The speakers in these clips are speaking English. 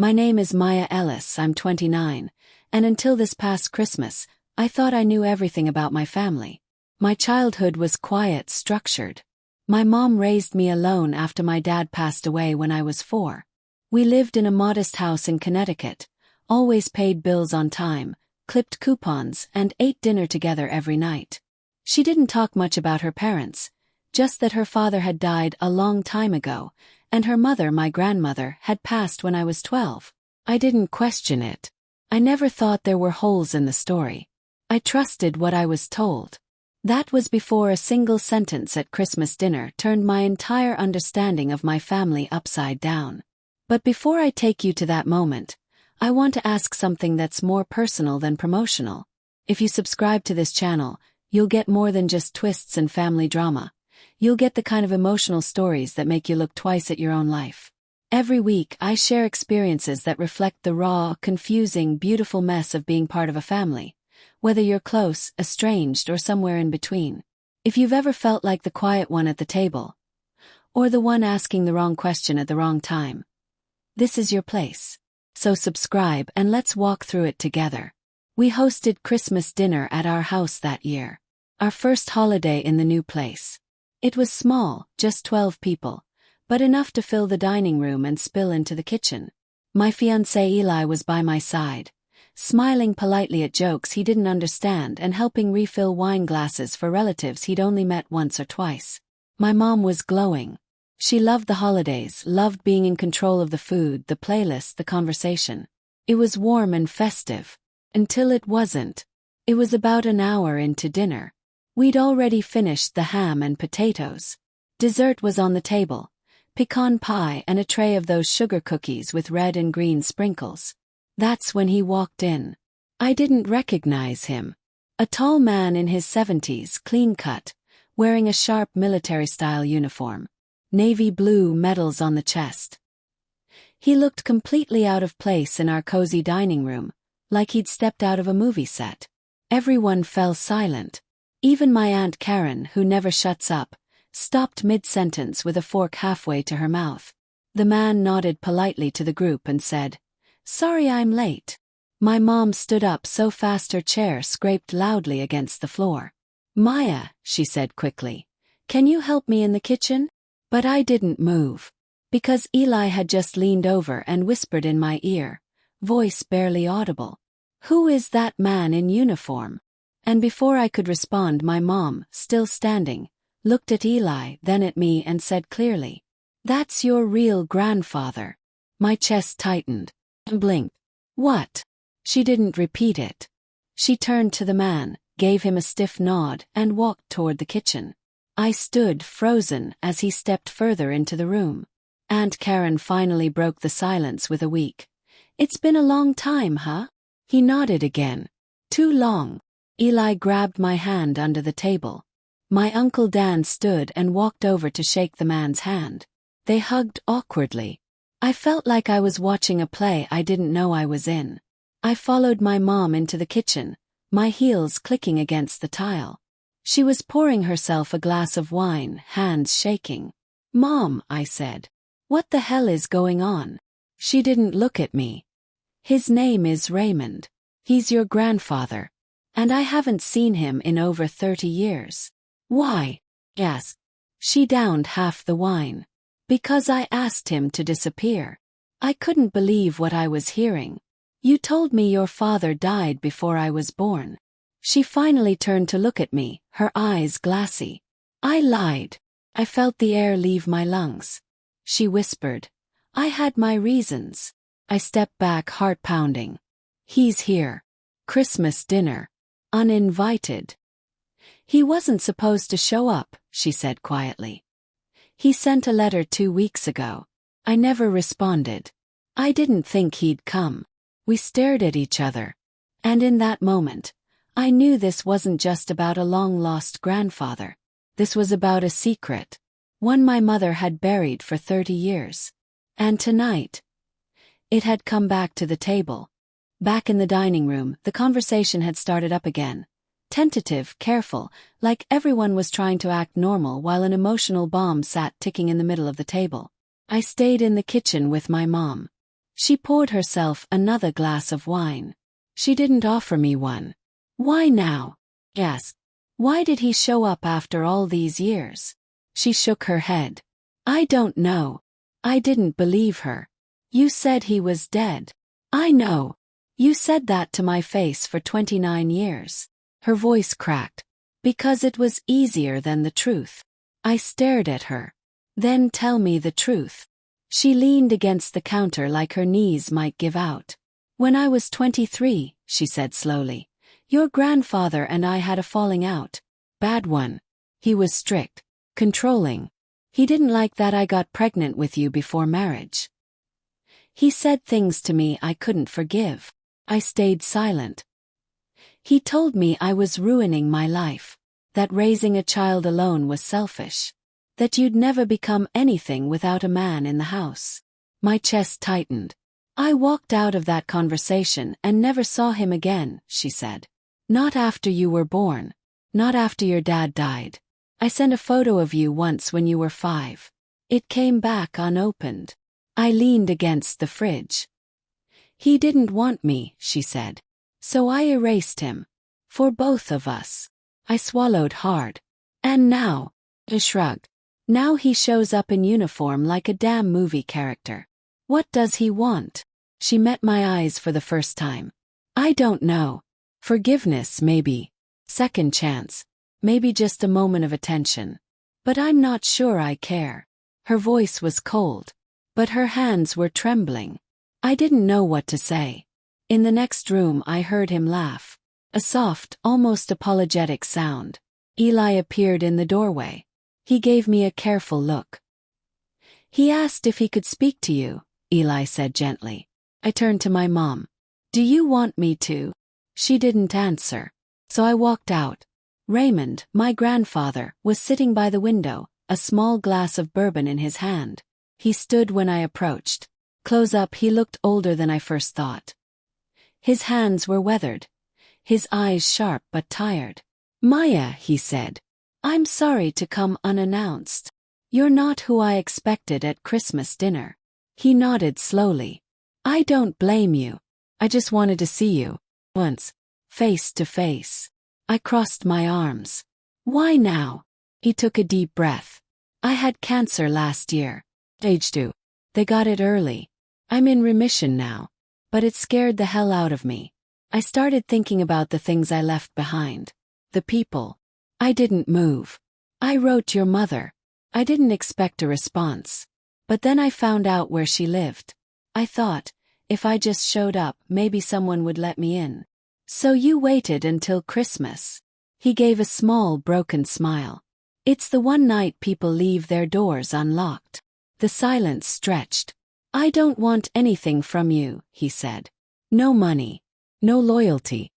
My name is Maya Ellis, I'm 29, and until this past Christmas, I thought I knew everything about my family. My childhood was quiet, structured. My mom raised me alone after my dad passed away when I was 4. We lived in a modest house in Connecticut, always paid bills on time, clipped coupons, and ate dinner together every night. She didn't talk much about her parents, just that her father had died a long time ago, and her mother, my grandmother, had passed when I was 12. I didn't question it. I never thought there were holes in the story. I trusted what I was told. That was before a single sentence at Christmas dinner turned my entire understanding of my family upside down. But before I take you to that moment, I want to ask something that's more personal than promotional. If you subscribe to this channel, you'll get more than just twists and family drama. You'll get the kind of emotional stories that make you look twice at your own life. Every week, I share experiences that reflect the raw, confusing, beautiful mess of being part of a family, whether you're close, estranged, or somewhere in between. If you've ever felt like the quiet one at the table, or the one asking the wrong question at the wrong time, this is your place. So subscribe and let's walk through it together. We hosted Christmas dinner at our house that year. Our first holiday in the new place. It was small, just 12 people, but enough to fill the dining room and spill into the kitchen. My fiancé Eli was by my side, smiling politely at jokes he didn't understand and helping refill wine glasses for relatives he'd only met once or twice. My mom was glowing. She loved the holidays, loved being in control of the food, the playlist, the conversation. It was warm and festive. Until it wasn't. It was about an hour into dinner. We'd already finished the ham and potatoes. Dessert was on the table. Pecan pie and a tray of those sugar cookies with red and green sprinkles. That's when he walked in. I didn't recognize him. A tall man in his 70s, clean-cut, wearing a sharp military-style uniform. Navy blue medals on the chest. He looked completely out of place in our cozy dining room, like he'd stepped out of a movie set. Everyone fell silent. Even my Aunt Karen, who never shuts up, stopped mid-sentence with a fork halfway to her mouth. The man nodded politely to the group and said, "Sorry I'm late." My mom stood up so fast her chair scraped loudly against the floor. "Maya," she said quickly, "can you help me in the kitchen?" But I didn't move. Because Eli had just leaned over and whispered in my ear, voice barely audible, "Who is that man in uniform?" And before I could respond, my mom, still standing, looked at Eli, then at me and said clearly, "That's your real grandfather." My chest tightened. Blinked. "What?" She didn't repeat it. She turned to the man, gave him a stiff nod, and walked toward the kitchen. I stood frozen as he stepped further into the room. Aunt Karen finally broke the silence with a weak, "It's been a long time, huh?" He nodded again. "Too long." Eli grabbed my hand under the table. My Uncle Dan stood and walked over to shake the man's hand. They hugged awkwardly. I felt like I was watching a play I didn't know I was in. I followed my mom into the kitchen, my heels clicking against the tile. She was pouring herself a glass of wine, hands shaking. "Mom," I said, "what the hell is going on?" She didn't look at me. "His name is Raymond. He's your grandfather. And I haven't seen him in over 30 years. "Why?" asked. She downed half the wine. "Because I asked him to disappear." I couldn't believe what I was hearing. "You told me your father died before I was born." She finally turned to look at me, her eyes glassy. I lied. I felt the air leave my lungs. She whispered, "I had my reasons." I stepped back, heart pounding. "He's here. Christmas dinner. Uninvited." "He wasn't supposed to show up," she said quietly. "He sent a letter 2 weeks ago." I never responded. I didn't think he'd come. We stared at each other. And in that moment, I knew this wasn't just about a long-lost grandfather. This was about a secret. One my mother had buried for 30 years. And tonight, it had come back to the table. Back in the dining room, the conversation had started up again. Tentative, careful, like everyone was trying to act normal while an emotional bomb sat ticking in the middle of the table. I stayed in the kitchen with my mom. She poured herself another glass of wine. She didn't offer me one. Why now? Yes. Why did he show up after all these years? She shook her head. I don't know. I didn't believe her. You said he was dead. I know. You said that to my face for 29 years. Her voice cracked. Because it was easier than the truth. I stared at her. Then tell me the truth. She leaned against the counter like her knees might give out. When I was 23, she said slowly, your grandfather and I had a falling out. Bad one. He was strict, controlling. He didn't like that I got pregnant with you before marriage. He said things to me I couldn't forgive. I stayed silent. He told me I was ruining my life, that raising a child alone was selfish, that you'd never become anything without a man in the house. My chest tightened. I walked out of that conversation and never saw him again, she said. Not after you were born. Not after your dad died. I sent a photo of you once when you were 5. It came back unopened. I leaned against the fridge. He didn't want me, she said. So I erased him. For both of us. I swallowed hard. And now, I shrugged. Now he shows up in uniform like a damn movie character. What does he want? She met my eyes for the first time. I don't know. Forgiveness, maybe. Second chance. Maybe just a moment of attention. But I'm not sure I care. Her voice was cold. But her hands were trembling. I didn't know what to say. In the next room I heard him laugh. A soft, almost apologetic sound. Eli appeared in the doorway. He gave me a careful look. He asked if he could speak to you, Eli said gently. I turned to my mom. Do you want me to? She didn't answer. So I walked out. Raymond, my grandfather, was sitting by the window, a small glass of bourbon in his hand. He stood when I approached. Close up he looked older than I first thought. His hands were weathered. His eyes sharp but tired. Maya, he said. I'm sorry to come unannounced. You're not who I expected at Christmas dinner. He nodded slowly. I don't blame you. I just wanted to see you. Once. Face to face. I crossed my arms. Why now? He took a deep breath. I had cancer last year. Stage 2. They got it early. I'm in remission now. But it scared the hell out of me. I started thinking about the things I left behind. The people. I didn't move. I wrote your mother. I didn't expect a response. But then I found out where she lived. I thought, if I just showed up, maybe someone would let me in. So you waited until Christmas. He gave a small, broken smile. It's the one night people leave their doors unlocked. The silence stretched. I don't want anything from you, he said. No money. No loyalty.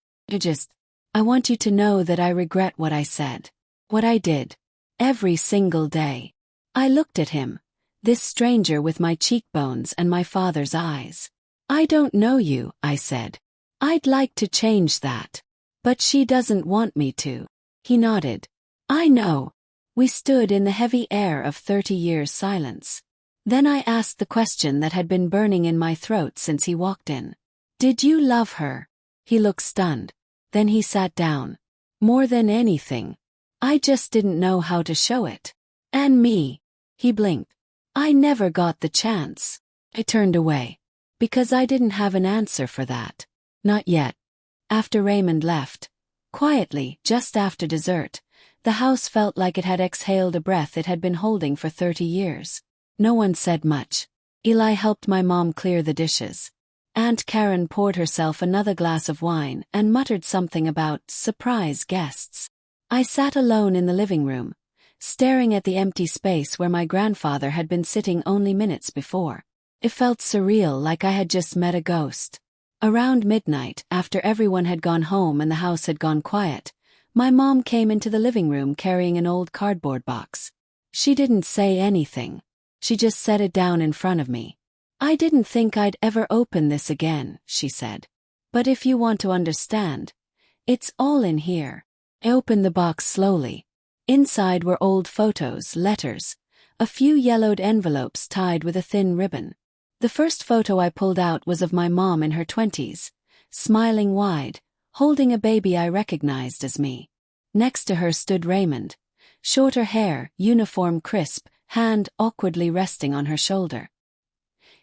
I want you to know that I regret what I said. What I did. Every single day. I looked at him. This stranger with my cheekbones and my father's eyes. I don't know you, I said. I'd like to change that. But she doesn't want me to. He nodded. I know. We stood in the heavy air of 30 years' silence. Then I asked the question that had been burning in my throat since he walked in. Did you love her? He looked stunned. Then he sat down. More than anything. I just didn't know how to show it. And me. He blinked. I never got the chance. I turned away. Because I didn't have an answer for that. Not yet. After Raymond left. Quietly, just after dessert, the house felt like it had exhaled a breath it had been holding for 30 years. No one said much. Eli helped my mom clear the dishes. Aunt Karen poured herself another glass of wine and muttered something about surprise guests. I sat alone in the living room, staring at the empty space where my grandfather had been sitting only minutes before. It felt surreal, like I had just met a ghost. Around midnight, after everyone had gone home and the house had gone quiet, my mom came into the living room carrying an old cardboard box. She didn't say anything. She just set it down in front of me. I didn't think I'd ever open this again, she said. But if you want to understand, it's all in here. I opened the box slowly. Inside were old photos, letters, a few yellowed envelopes tied with a thin ribbon. The first photo I pulled out was of my mom in her 20s, smiling wide, holding a baby I recognized as me. Next to her stood Raymond, shorter hair, uniform crisp, hand awkwardly resting on her shoulder.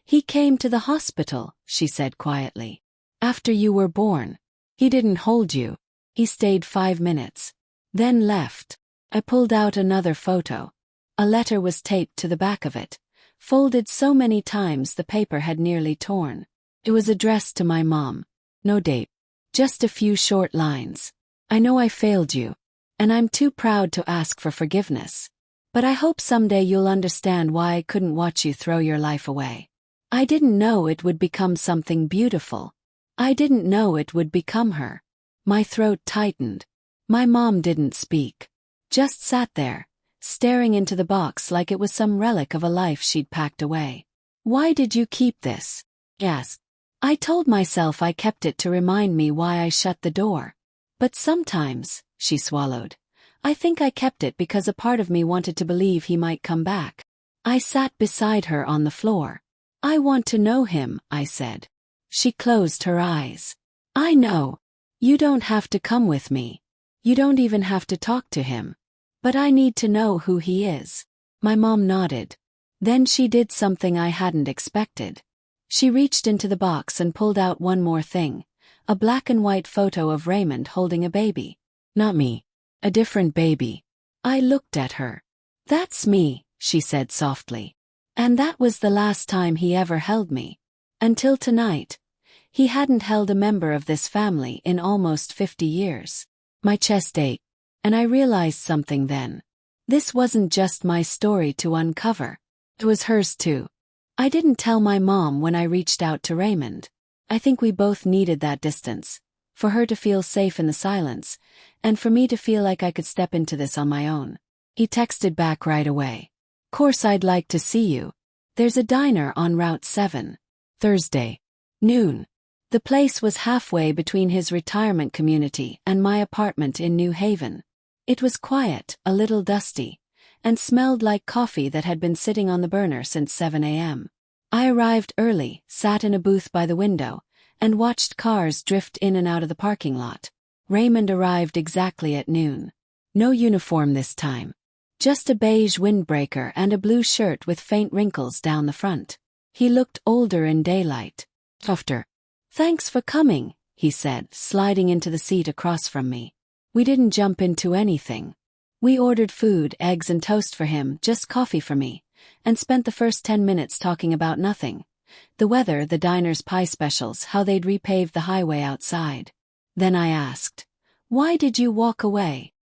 "He came to the hospital," she said quietly. "After you were born. He didn't hold you. He stayed 5 minutes. Then left." I pulled out another photo. A letter was taped to the back of it, folded so many times the paper had nearly torn. It was addressed to my mom. No date. Just a few short lines. "I know I failed you, and I'm too proud to ask for forgiveness. But I hope someday you'll understand why I couldn't watch you throw your life away. I didn't know it would become something beautiful. I didn't know it would become her." My throat tightened. My mom didn't speak. Just sat there, staring into the box like it was some relic of a life she'd packed away. "Why did you keep this?" I asked. I told myself I kept it to remind me why I shut the door. "But sometimes," she swallowed, "I think I kept it because a part of me wanted to believe he might come back." I sat beside her on the floor. "I want to know him," I said. She closed her eyes. "I know. You don't have to come with me. You don't even have to talk to him. But I need to know who he is." My mom nodded. Then she did something I hadn't expected. She reached into the box and pulled out one more thing, a black and white photo of Raymond holding a baby. Not me. A different baby. I looked at her. "That's me," she said softly. "And that was the last time he ever held me. Until tonight. He hadn't held a member of this family in almost 50 years. My chest ached. And I realized something then. This wasn't just my story to uncover. It was hers too. I didn't tell my mom when I reached out to Raymond. I think we both needed that distance, for her to feel safe in the silence, and for me to feel like I could step into this on my own. He texted back right away. "Course I'd like to see you. There's a diner on Route 7. Thursday. Noon." The place was halfway between his retirement community and my apartment in New Haven. It was quiet, a little dusty, and smelled like coffee that had been sitting on the burner since 7 a.m. I arrived early, sat in a booth by the window, and watched cars drift in and out of the parking lot. Raymond arrived exactly at noon. No uniform this time. Just a beige windbreaker and a blue shirt with faint wrinkles down the front. He looked older in daylight. Softer. "Thanks for coming," he said, sliding into the seat across from me. We didn't jump into anything. We ordered food, eggs and toast for him, just coffee for me, and spent the first 10 minutes talking about nothing. The weather, the diner's pie specials, how they'd repaved the highway outside. Then I asked, "Why did you walk away?"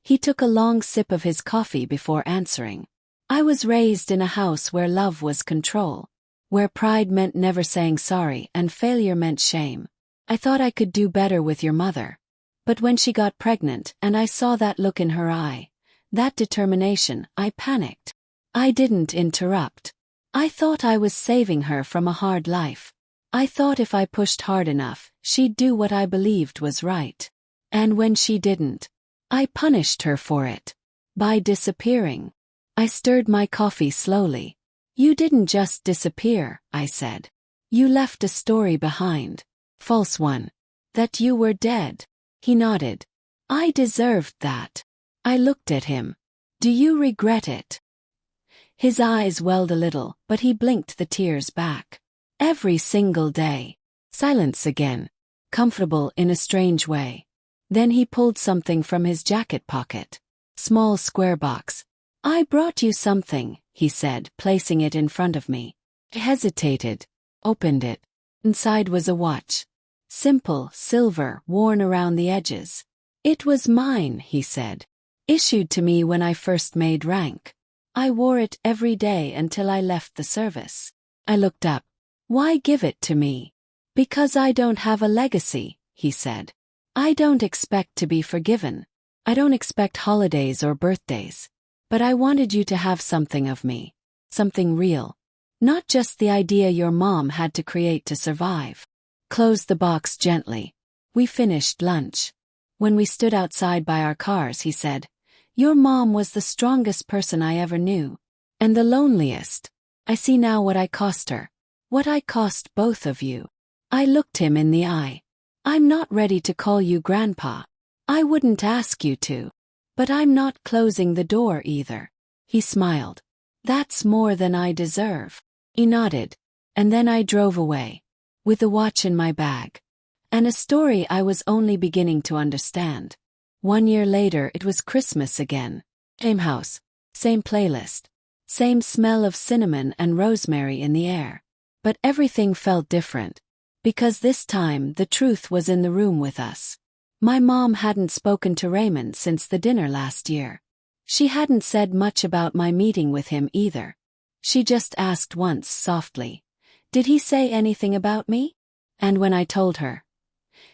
He took a long sip of his coffee before answering. "I was raised in a house where love was control, where pride meant never saying sorry and failure meant shame. I thought I could do better with your mother. But when she got pregnant and I saw that look in her eye, that determination, I panicked." I didn't interrupt. I thought I was saving her from a hard life. I thought if I pushed hard enough, she'd do what I believed was right. And when she didn't, I punished her for it. By disappearing. I stirred my coffee slowly. "You didn't just disappear," I said. "You left a story behind. False one. That you were dead." He nodded. "I deserved that." I looked at him. "Do you regret it?" His eyes welled a little, but he blinked the tears back. "Every single day." Silence again. Comfortable in a strange way. Then he pulled something from his jacket pocket. Small square box. "I brought you something," he said, placing it in front of me. I hesitated. Opened it. Inside was a watch. Simple, silver, worn around the edges. "It was mine," he said. "Issued to me when I first made rank. I wore it every day until I left the service." I looked up. "Why give it to me?" "Because I don't have a legacy," he said. "I don't expect to be forgiven. I don't expect holidays or birthdays. But I wanted you to have something of me. Something real. Not just the idea your mom had to create to survive." Closed the box gently. We finished lunch. When we stood outside by our cars, he said, "Your mom was the strongest person I ever knew. And the loneliest." I see now what I cost her. What I cost both of you. I looked him in the eye. I'm not ready to call you Grandpa. I wouldn't ask you to. But I'm not closing the door either. He smiled. That's more than I deserve. He nodded. And then I drove away. With the watch in my bag. And a story I was only beginning to understand. 1 year later it was Christmas again. Same house. Same playlist. Same smell of cinnamon and rosemary in the air. But everything felt different. Because this time the truth was in the room with us. My mom hadn't spoken to Raymond since the dinner last year. She hadn't said much about my meeting with him either. She just asked once softly, "Did he say anything about me?" And when I told her,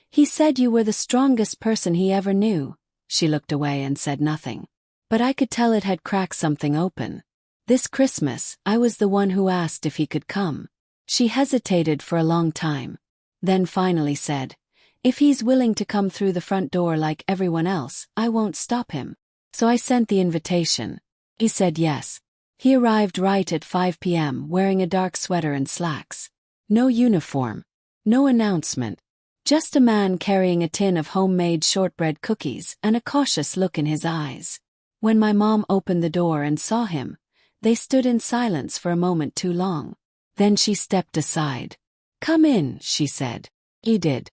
"He said you were the strongest person he ever knew," she looked away and said nothing. But I could tell it had cracked something open. This Christmas, I was the one who asked if he could come. She hesitated for a long time. Then finally said, "If he's willing to come through the front door like everyone else, I won't stop him." So I sent the invitation. He said yes. He arrived right at 5 p.m. wearing a dark sweater and slacks. No uniform. No announcement. Just a man carrying a tin of homemade shortbread cookies and a cautious look in his eyes. When my mom opened the door and saw him, they stood in silence for a moment too long. Then she stepped aside. "Come in," she said. He did.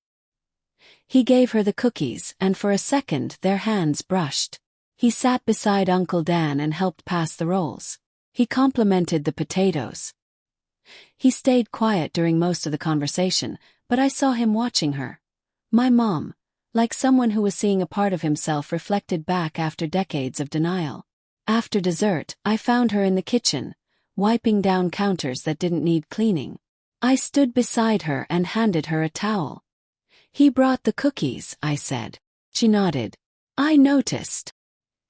He gave her the cookies and for a second their hands brushed. He sat beside Uncle Dan and helped pass the rolls. He complimented the potatoes. He stayed quiet during most of the conversation, but I saw him watching her. My mom, like someone who was seeing a part of himself reflected back after decades of denial. After dessert, I found her in the kitchen, wiping down counters that didn't need cleaning. I stood beside her and handed her a towel. "He brought the cookies," I said. She nodded. "I noticed.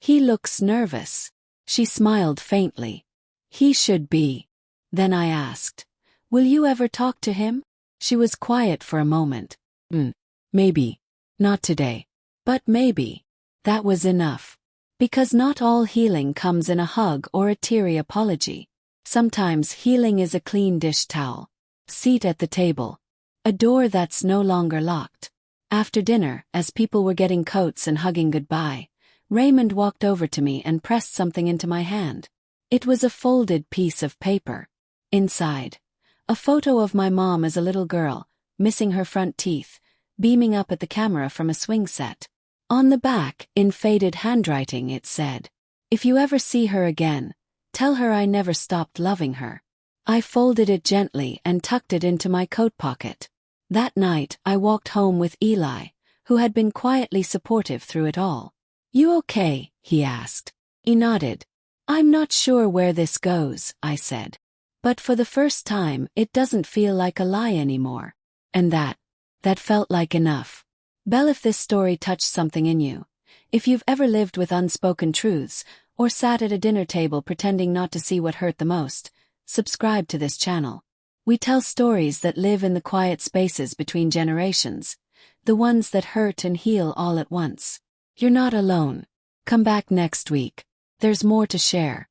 He looks nervous." She smiled faintly. "He should be." Then I asked, "Will you ever talk to him?" She was quiet for a moment. Maybe. Not today. But maybe." That was enough. Because not all healing comes in a hug or a teary apology. Sometimes healing is a clean dish towel. Seat at the table. A door that's no longer locked. After dinner, as people were getting coats and hugging goodbye, Raymond walked over to me and pressed something into my hand. It was a folded piece of paper. Inside, a photo of my mom as a little girl, missing her front teeth, beaming up at the camera from a swing set. On the back, in faded handwriting, it said, "If you ever see her again, tell her I never stopped loving her." I folded it gently and tucked it into my coat pocket. That night, I walked home with Eli, who had been quietly supportive through it all. "You okay?" he asked. He nodded. "I'm not sure where this goes," I said. "But for the first time, it doesn't feel like a lie anymore." And that felt like enough. Belle, if this story touched something in you, if you've ever lived with unspoken truths, or sat at a dinner table pretending not to see what hurt the most, subscribe to this channel. We tell stories that live in the quiet spaces between generations, the ones that hurt and heal all at once. You're not alone. Come back next week. There's more to share.